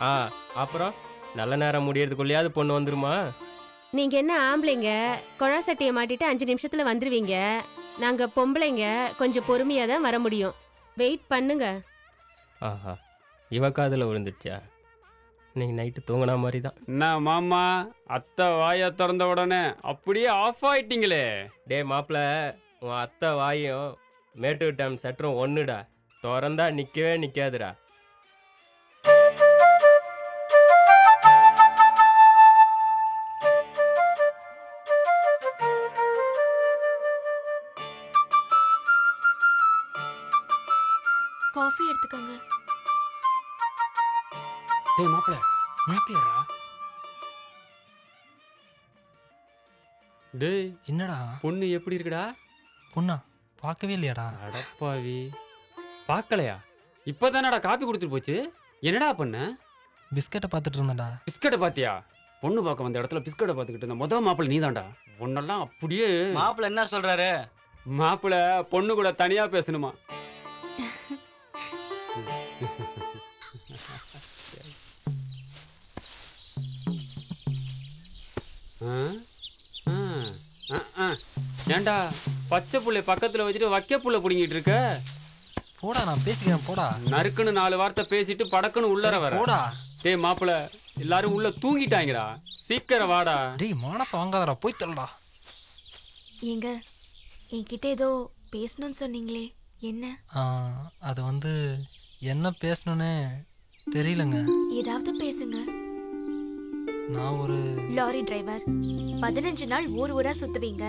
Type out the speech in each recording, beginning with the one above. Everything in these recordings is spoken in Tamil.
ஆ அப்புறம் நல்ல நேரம் முடியறதுக்குள்ளேயாவது பொண்ணு வந்துருமா? நீங்க என்ன ஆம்பளைங்க குழா சட்டியை மாட்டிட்டு 5 நிமிஷத்துல வந்துருவீங்க. நாங்க பொம்பளைங்க கொஞ்சம் பொறுமையா தான் வர முடியும். வெயிட் பண்ணுங்க. ஆஹா, இவ காதுல விழுந்துடுச்சா? இன்னைக்கு நைட்டு தூங்கினா மாதிரி தான். என்ன மாமா, அத்தை வாயை திறந்த உடனே அப்படியே ஆஃப் ஆயிட்டீங்களே. டே மாப்பிள்ள, உன் அத்தை வாயும் மேட்டூர் டேம் சட்டரும் ஒன்றுடா. திறந்தா நிற்கவே நிற்காதுடா. காஃபி எடுத்துக்கோங்க. டேய் மாப்பிள, மாப்பிளரா? டேய் என்னடா பொண்ணு எப்படி இருக்குடா? பொண்ணா பார்க்கவே இல்லையாடா? அடப்பாவி, பார்க்கலையா? இப்போதானடா காப்பி கொடுத்துட்டு போச்சு. என்னடா பண்ண? பிஸ்கட்டை பார்த்துட்டு இருந்தேன்டா. பிஸ்கட்டை பாத்தியா? பொண்ணு பார்க்க வந்த இடத்துல பிஸ்கட்டை பார்த்துக்கிட்டு இருந்த மொதல் மாப்பிள்ள நீதான்டா. பொண்ணெல்லாம் அப்படியே. மாப்பிள்ள என்ன சொல்றாரு? மாப்பிள்ள பொண்ணு கூட தனியா பேசணுமா? ஏண்டா பச்சை புள்ளை பக்கத்துல வச்சுட்டு வக்க புள்ள புடிங்கிட்டு இருக்க? போடா, நான் பேசிக்கிறேன் போடா. நறுக்குன்னு 4 வார்த்தை பேசிட்டு படக்குன்னு உள்ளர வர. போடா. டேய் மாப்பிள்ள, எல்லாரும் உள்ள தூங்கிட்டாங்கடா. சீக்கிரம் வாடா. டேய் மானத்தை வாங்காதடா, போய் தள்ளடா. ஏங்க, என்கிட்ட ஏதோ பேசணும்னு சொன்னீங்களே, என்ன? அது வந்து என்ன பேசணும்னு தெரியலங்க. ஏதாவது பேசுங்க. நான் ஒரு லாரி டிரைவர். 15 நாள் ஊர் ஊரா சுத்துவீங்க.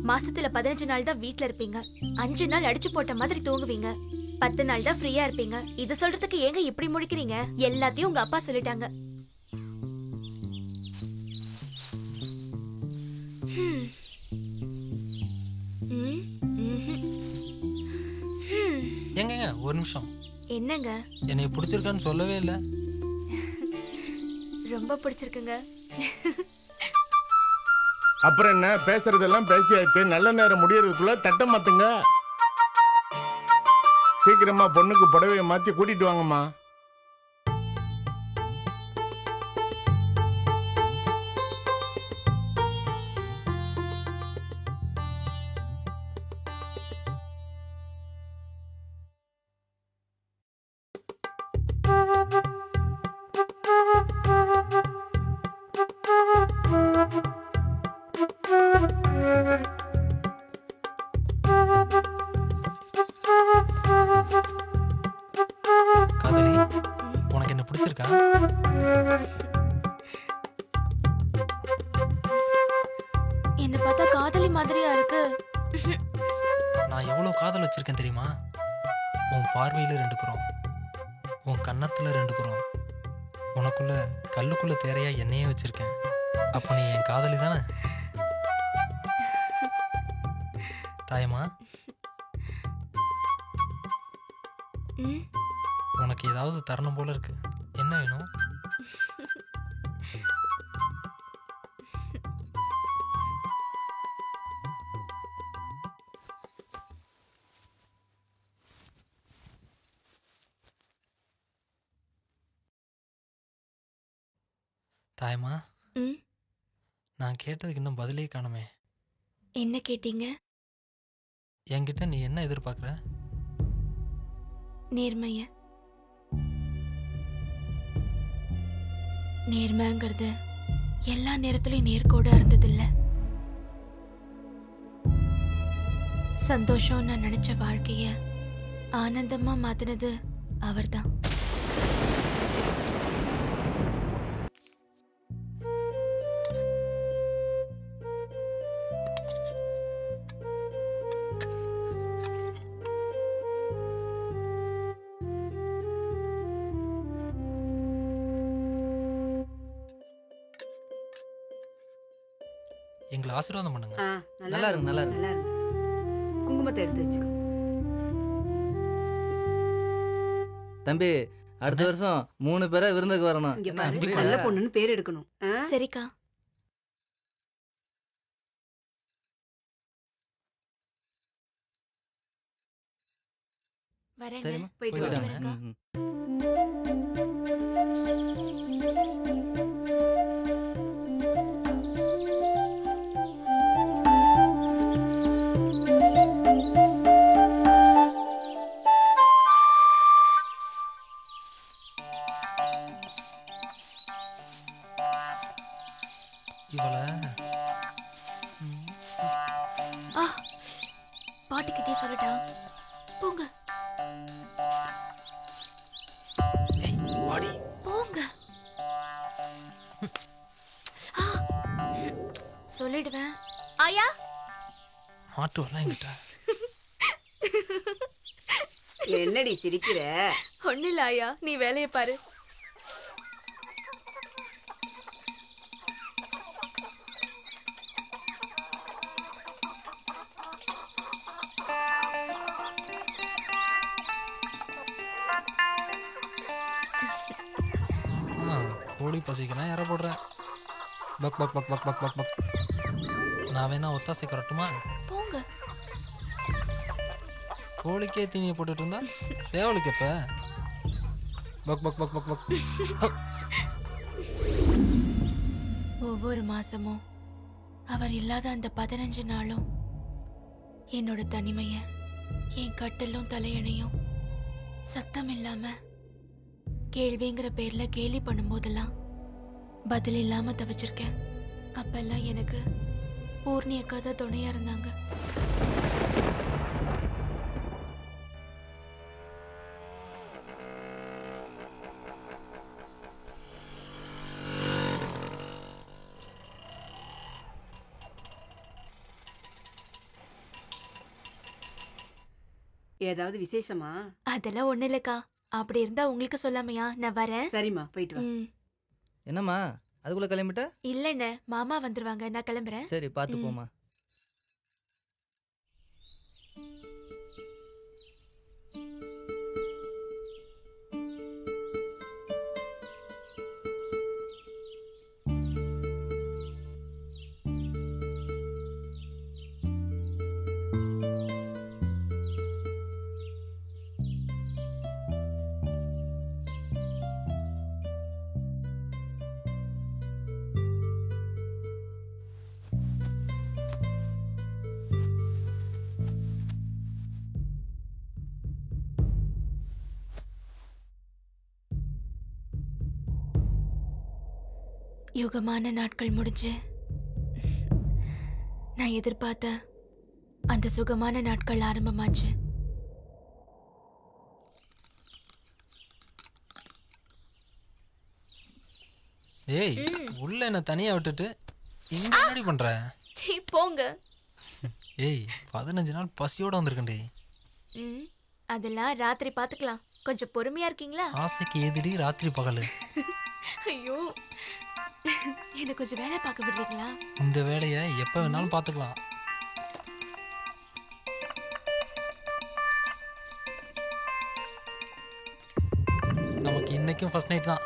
மாசத்துல 15 நாள் தான் வீட்ல இருப்பீங்க. 5 நாள் அடிச்சு போட்ட மாதிரி தூங்குவீங்க. 10 நாள் தான் ஃப்ரீயா இருப்பீங்க. இத சொல்றதுக்கு ஏங்க இப்படி முடிக்கிறீங்க? எல்லாத்தையும் உங்க அப்பா சொல்லிட்டாங்க. எங்க ஒரு நிமிஷம். என்னங்க? என்னை பிடிச்சிருக்கான்னு சொல்லவே இல்லை. ரொம்ப பிடிச்சிருக்குங்க. அப்புறம் என்ன, பேசுறதெல்லாம் பேசியாச்சு. நல்ல நேரம் முடியறதுக்குள்ள தட்ட மாத்துங்க. சீக்கிரமா பொண்ணுக்கு புடவையை மாத்தி கூட்டிட்டு வாங்கம்மா. காதலி, உனக்கு என்ன பிடிச்சிருக்கா? என்ன பார்த்தா காதலி மாதிரியா இருக்கு. நான் எவ்வளவு காதல் வச்சிருக்கேன் தெரியுமா? உன் பார்வையில 2 புறம், உன் கன்னத்துல 2 புறம், உனக்குள்ள கல்லுக்குள்ள தேரையா என்னையே வச்சிருக்கேன். அப்ப நீ என் காதலி தானே? தாயம்மா, உனக்கு ஏதாவது தரணும் போல இருக்கு. என்ன வேணும்? தாயம்மா, நான் கேட்டதுக்கு இன்னும் பதிலே காணுமே. என்ன கேட்டீங்க? என்கிட்ட நீ என்ன எதிர்பார்க்குற? நேர்மைய. நேர்மைங்கிறது எல்லா நேரத்திலையும் நேர்கோடா இருந்ததில்ல. சந்தோஷம் நான் நினைச்ச வாழ்க்கைய ஆனந்தமா மாத்தினது அவர்தான். எங்களை ஆசீர்வாதம் பண்ணுங்க. நல்லா இருக்கு, நல்லா இருக்கு. குங்குமத்தை எடுத்து வச்சுக்கோ. தம்பி, அடுத்த வருஷம் 3 பேரை விருந்துக்கு வரணும். இங்க பாரு, நல்ல பொண்ணுன்னு பேர் எடுக்கணும். சரிக்கா. வரேன். சரிம்மா, போயிட்டு போயிட்டு வரேன்க்கா. வாங்க. இவள ஆ பாட்டிக்கிட்டே சொல்லட்டா? போங்க ஏய் வாடி. போங்க. ஆ, சொல்லிடுவேன். ஆயா மாட்டு வரலாம் என்கிட்ட. என்னடி சிரிக்கிற? ஒண்ணு இல்ல ஆயா, நீ வேலையை பாரு. கோழி பசிக்கலாம் இற போடுறேன். Buck buck buck buck buck buck buck. நான் வேணா ஒத்தாசை கரட்டுமா? போங்க. கோழிக்கே தீனியை போட்டுட்டு இருந்தா சேவலுக்கு எப்ப? Buck buck buck buck buck. ஒவ்வொரு மாசமும் அவர் இல்லாத அந்த 15 நாளும் என்னோட தனிமைய, என் கட்டிலும் தலையணையும் சத்தம் இல்லாம கேள்விங்கிற பேர்ல கேலி பண்ணும்போதெல்லாம் பதில் இல்லாம தவிச்சிருக்கேன். அப்பெல்லாம் எனக்கு பூர்ணி அக்கா தான் துணையா இருந்தாங்க. ஏதாவது விசேஷமா? அதெல்லாம் ஒண்ணு இல்லக்கா. அப்படி இருந்தா உங்களுக்கு சொல்லாமையா? நான் வரேன். சரிம்மா, போயிட்டு வா. ம். என்னம்மா அதுக்குள்ள கிளம்பிட்ட? இல்லண்ணே, மாமா வந்துருவாங்க, நான் கிளம்புறேன். சரி பார்த்து ம். போமா. யுகமான நாட்கள் முடிஞ்சு நான் எதிர்பார்த்த அந்த சுகமான நாட்கள் ஆரம்பமாச்சு. ஏய் உள்ள என்ன தனியா விட்டுட்டு இங்க என்னடி பண்ற? சீ, போங்க. ஏய் 15 நாள் பசியோட வந்திருக்கேன்டி. ம், அதெல்லாம் ராத்திரி பாத்துக்கலாம். கொஞ்சம் பொறுமையா இருக்கீங்களா? ஆசைக்கு ஏதிடி ராத்திரி பகலு. ஐயோ, எனக்கு கொஞ்சம் வேலை பார்க்க விடுறீங்களா? இந்த வேலையை எப்ப வேணாலும் பாத்துக்கலாம். நமக்கு இன்னைக்கும் ஃபர்ஸ்ட் நைட் தான்.